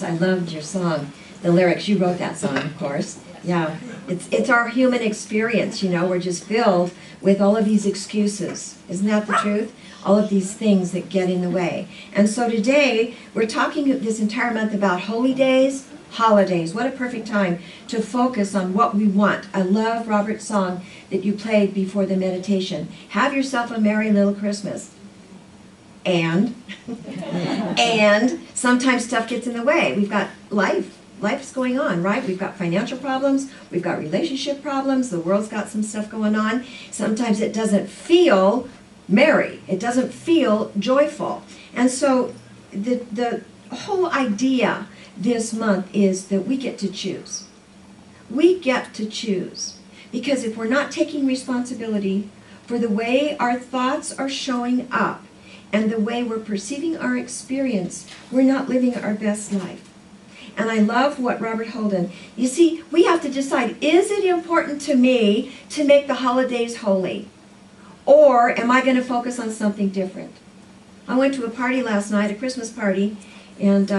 I loved your song, the lyrics. You wrote that song, of course. Yeah, it's our human experience, you know. We're just filled with all of these excuses. Isn't that the truth? All of these things that get in the way. And so today, we're talking this entire month about holy days, holidays. What a perfect time to focus on what we want. I love Robert's song that you played before the meditation. Have yourself a merry little Christmas. And sometimes stuff gets in the way. We've got life's going on, right? We've got financial problems, we've got relationship problems, the world's got some stuff going on. Sometimes it doesn't feel merry, it doesn't feel joyful. And so the whole idea this month is that we get to choose. We get to choose. Because if we're not taking responsibility for the way our thoughts are showing up, and the way we're perceiving our experience, we're not living our best life. And I love what Robert Holden, you see, we have to decide, is it important to me to make the holidays holy? Or am I going to focus on something different? I went to a party last night, a Christmas party, and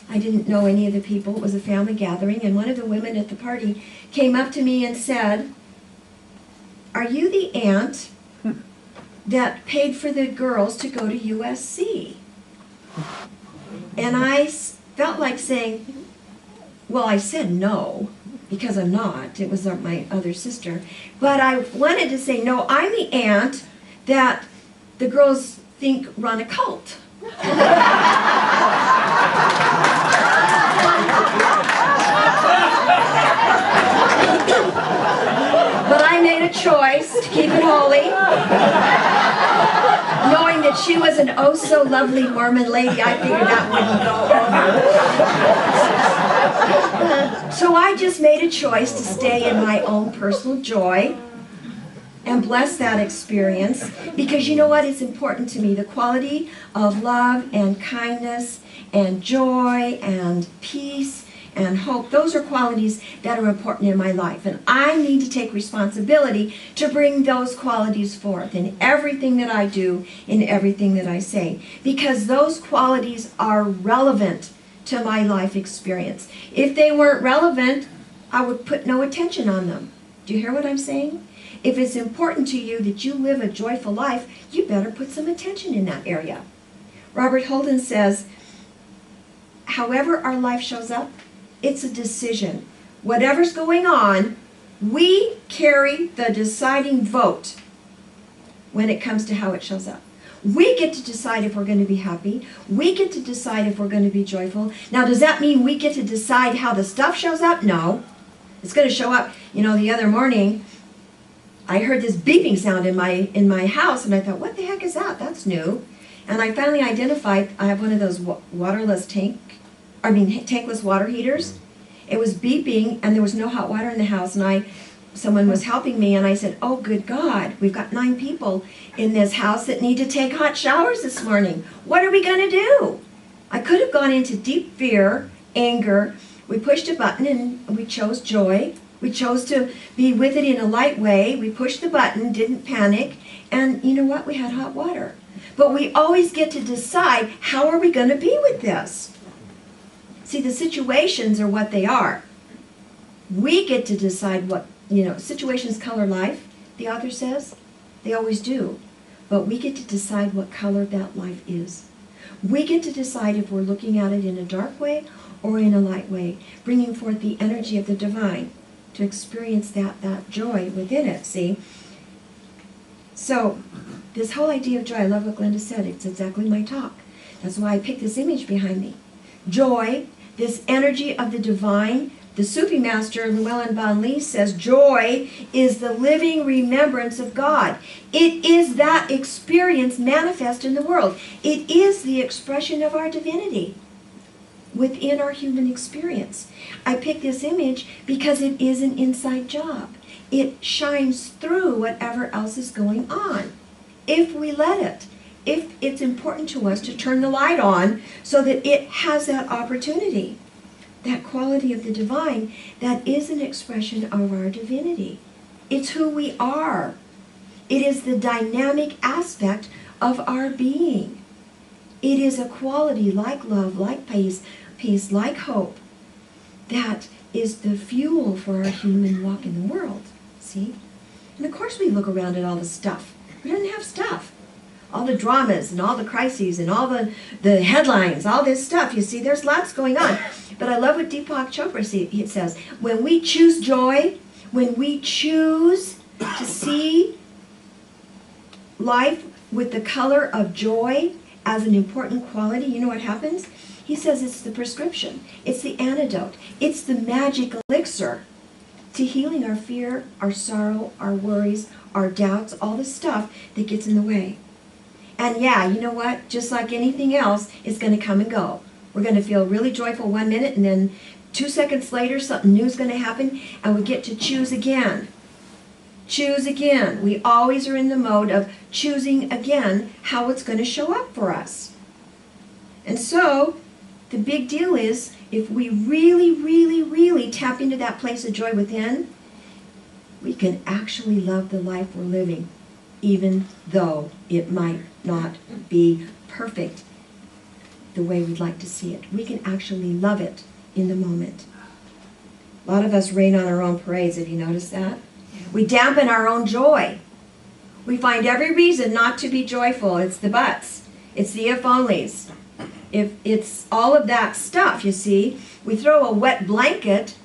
I didn't know any of the people. It was a family gathering, and one of the women at the party came up to me and said, "Are you the aunt that paid for the girls to go to USC?" And I felt like saying, well, I said no, because I'm not. It was my other sister. But I wanted to say, no, I'm the aunt that the girls think run a cult. But I made a choice to keep it holy. Knowing that she was an oh-so-lovely Mormon lady, I figured that wouldn't go over. So I just made a choice to stay in my own personal joy and bless that experience. Because you know what? It's important to me. The quality of love and kindness and joy and peace and hope, those are qualities that are important in my life. And I need to take responsibility to bring those qualities forth in everything that I do, in everything that I say. Because those qualities are relevant to my life experience. If they weren't relevant, I would put no attention on them. Do you hear what I'm saying? If it's important to you that you live a joyful life, you better put some attention in that area. Robert Holden says, however our life shows up, it's a decision. Whatever's going on, we carry the deciding vote when it comes to how it shows up. We get to decide if we're going to be happy. We get to decide if we're going to be joyful. Now, does that mean we get to decide how the stuff shows up? No. It's going to show up. You know, the other morning, I heard this beeping sound in my house, and I thought, what the heck is that? That's new. And I finally identified, I have one of those tankless water heaters. It was beeping, and there was no hot water in the house, and someone was helping me, and I said, oh, good God, we've got 9 people in this house that need to take hot showers this morning. What are we going to do? I could have gone into deep fear, anger. We pushed a button, and we chose joy. We chose to be with it in a light way. We pushed the button, didn't panic, and you know what? We had hot water. But we always get to decide, how are we going to be with this? See, the situations are what they are. We get to decide what, situations color life, the author says. They always do. But we get to decide what color that life is. We get to decide if we're looking at it in a dark way or in a light way, bringing forth the energy of the divine to experience that joy within it, see? So, this whole idea of joy, I love what Glenda said. It's exactly my talk. That's why I picked this image behind me. Joy, this energy of the divine. The Sufi master Llewellyn Bounley says joy is the living remembrance of God. It is that experience manifest in the world. It is the expression of our divinity within our human experience. I picked this image because it is an inside job. It shines through whatever else is going on, if we let it. If it's important to us to turn the light on so that it has that opportunity. That quality of the divine, that is an expression of our divinity. It's who we are. It is the dynamic aspect of our being. It is a quality like love, like peace, peace, like hope, that is the fuel for our human walk in the world. See? And of course we look around at all the stuff. We don't have stuff. All the dramas and all the crises and all the headlines, all this stuff. You see, there's lots going on. But I love what Deepak Chopra says. When we choose joy, when we choose to see life with the color of joy as an important quality, you know what happens? He says it's the prescription. It's the antidote. It's the magic elixir to healing our fear, our sorrow, our worries, our doubts, all the stuff that gets in the way. And yeah, you know what? Just like anything else, it's going to come and go. We're going to feel really joyful 1 minute, and then 2 seconds later, something new is going to happen, and we get to choose again. Choose again. We always are in the mode of choosing again how it's going to show up for us. And so, the big deal is, if we really, really, really tap into that place of joy within, we can actually love the life we're living, even though it might not be perfect the way we'd like to see it. We can actually love it in the moment. A lot of us rain on our own parades. Have you noticed that? We dampen our own joy. We find every reason not to be joyful. It's the buts. It's the if-onlys. If it's all of that stuff, you see. We throw a wet blanket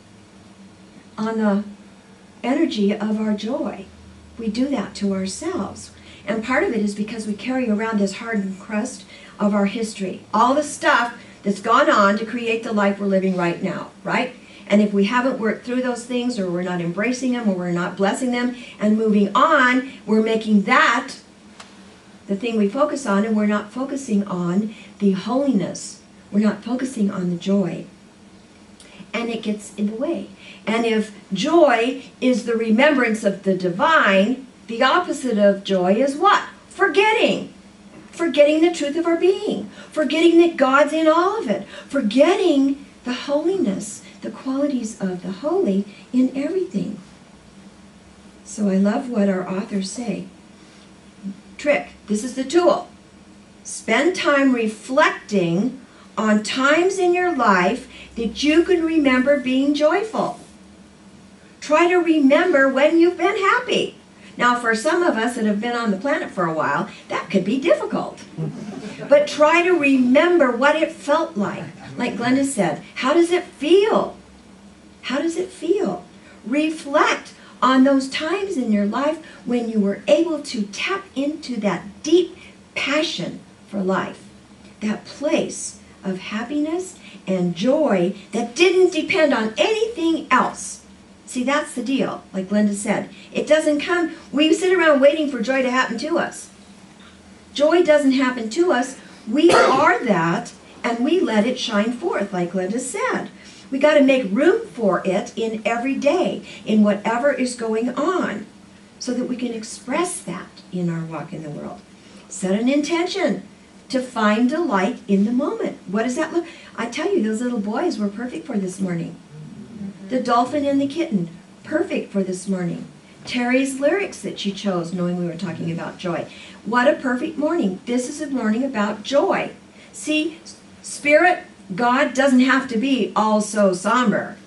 on the energy of our joy. We do that to ourselves. And part of it is because we carry around this hardened crust of our history. All the stuff that's gone on to create the life we're living right now, right? And if we haven't worked through those things, or we're not embracing them, or we're not blessing them and moving on, we're making that the thing we focus on, and we're not focusing on the holiness. We're not focusing on the joy. And it gets in the way. And if joy is the remembrance of the divine, the opposite of joy is what? Forgetting. Forgetting the truth of our being. Forgetting that God's in all of it. Forgetting the holiness, the qualities of the holy in everything. So I love what our authors say. Trick. This is the tool. Spend time reflecting on times in your life that you can remember being joyful. Try to remember when you've been happy. Now, for some of us that have been on the planet for a while, that could be difficult. But try to remember what it felt like. Like Glenda said, how does it feel? How does it feel? Reflect on those times in your life when you were able to tap into that deep passion for life. That place of happiness and joy that didn't depend on anything else. See, that's the deal, like Glenda said. It doesn't come, we sit around waiting for joy to happen to us. Joy doesn't happen to us. We are that, and we let it shine forth, like Glenda said. We got to make room for it in every day, in whatever is going on, so that we can express that in our walk in the world. Set an intention to find delight in the moment. What does that look? I tell you, those little boys were perfect for this morning. The dolphin and the kitten, perfect for this morning. Terry's lyrics that she chose, knowing we were talking about joy. What a perfect morning. This is a morning about joy. See, Spirit, God doesn't have to be all so somber.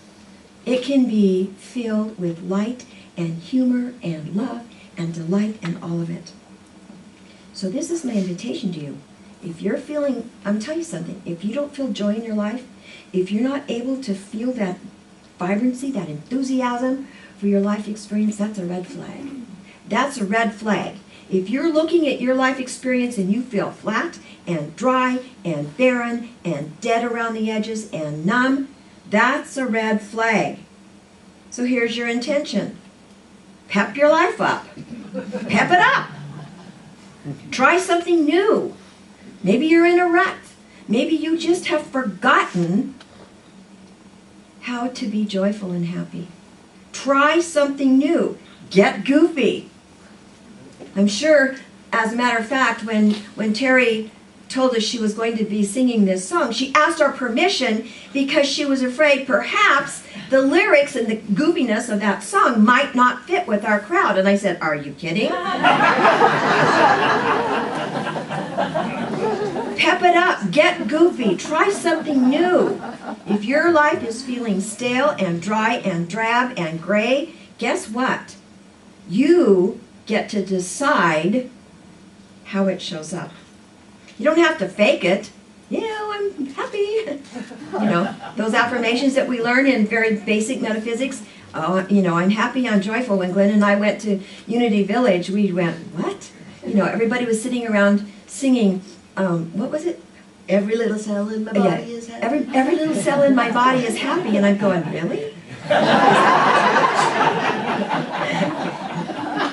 It can be filled with light and humor and love and delight and all of it. So this is my invitation to you. If you're feeling, I'm telling you something, if you don't feel joy in your life, if you're not able to feel that vibrancy, that enthusiasm for your life experience, that's a red flag. That's a red flag. If you're looking at your life experience and you feel flat and dry and barren and dead around the edges and numb, that's a red flag. So here's your intention. Pep your life up. Pep it up. Try something new. Maybe you're in a rut. Maybe you just have forgotten how to be joyful and happy. Try something new. Get goofy. I'm sure, as a matter of fact, when Terry told us she was going to be singing this song, she asked our permission because she was afraid perhaps the lyrics and the goofiness of that song might not fit with our crowd. And I said, "Are you kidding?" Pep Pep it up. Get goofy. Try something new. If your life is feeling stale and dry and drab and gray, guess what? You get to decide how it shows up. You don't have to fake it. Yeah, I'm happy. You know, those affirmations that we learn in very basic metaphysics. Oh, you know, I'm happy, I'm joyful. When Glenn and I went to Unity Village, we went, what? You know, everybody was sitting around singing, what was it? Every little cell in my body is happy. Every little cell in my body is happy. And I'm going, really?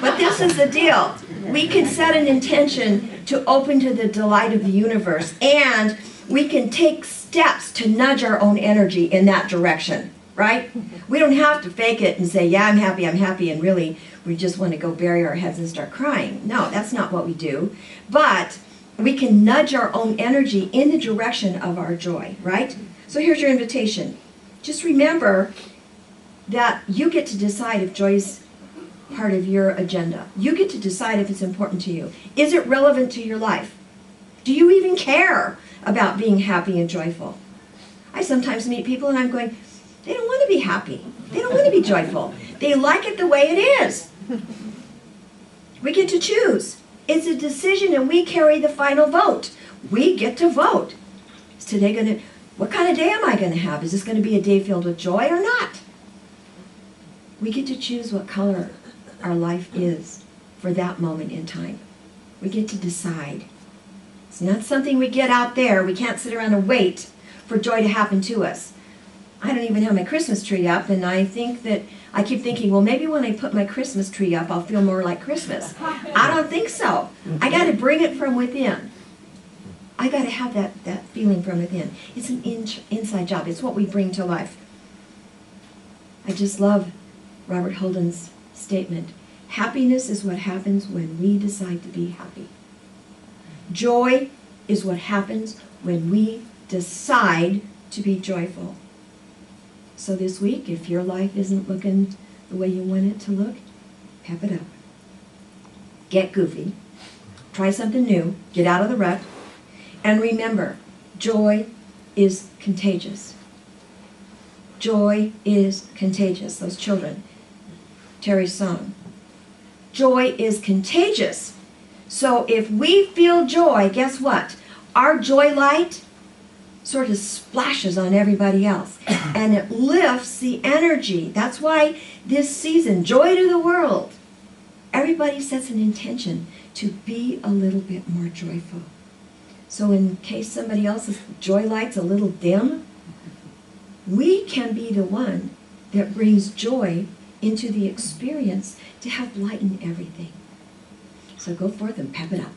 But this is the deal. We can set an intention to open to the delight of the universe, and we can take steps to nudge our own energy in that direction, right? We don't have to fake it and say, yeah, I'm happy, and really we just want to go bury our heads and start crying. No, that's not what we do. But we can nudge our own energy in the direction of our joy, right? So here's your invitation. Just remember that you get to decide if joy is part of your agenda. You get to decide if it's important to you. Is it relevant to your life? Do you even care about being happy and joyful? I sometimes meet people and I'm going, they don't want to be happy. They don't want to be joyful. They like it the way it is. We get to choose. It's a decision and we carry the final vote. We get to vote. Is today going to, what kind of day am I going to have? Is this going to be a day filled with joy or not? We get to choose what color our life is for that moment in time. We get to decide. It's not something we get out there. We can't sit around and wait for joy to happen to us. I don't even have my Christmas tree up, and I keep thinking, well, maybe when I put my Christmas tree up, I'll feel more like Christmas. I don't think so. I got to bring it from within. I got to have that feeling from within. It's an inside job. It's what we bring to life. I just love Robert Holden's statement. Happiness is what happens when we decide to be happy. Joy is what happens when we decide to be joyful. So this week, if your life isn't looking the way you want it to look, pep it up. Get goofy. Try something new. Get out of the rut. And remember, joy is contagious. Joy is contagious. Those children. Terry's song. Joy is contagious. So if we feel joy, guess what? Our joy light sort of splashes on everybody else. And it lifts the energy. That's why this season, Joy to the World, everybody sets an intention to be a little bit more joyful. So in case somebody else's joy light's a little dim, we can be the one that brings joy into the experience to help lighten everything. So go forth and pep it up.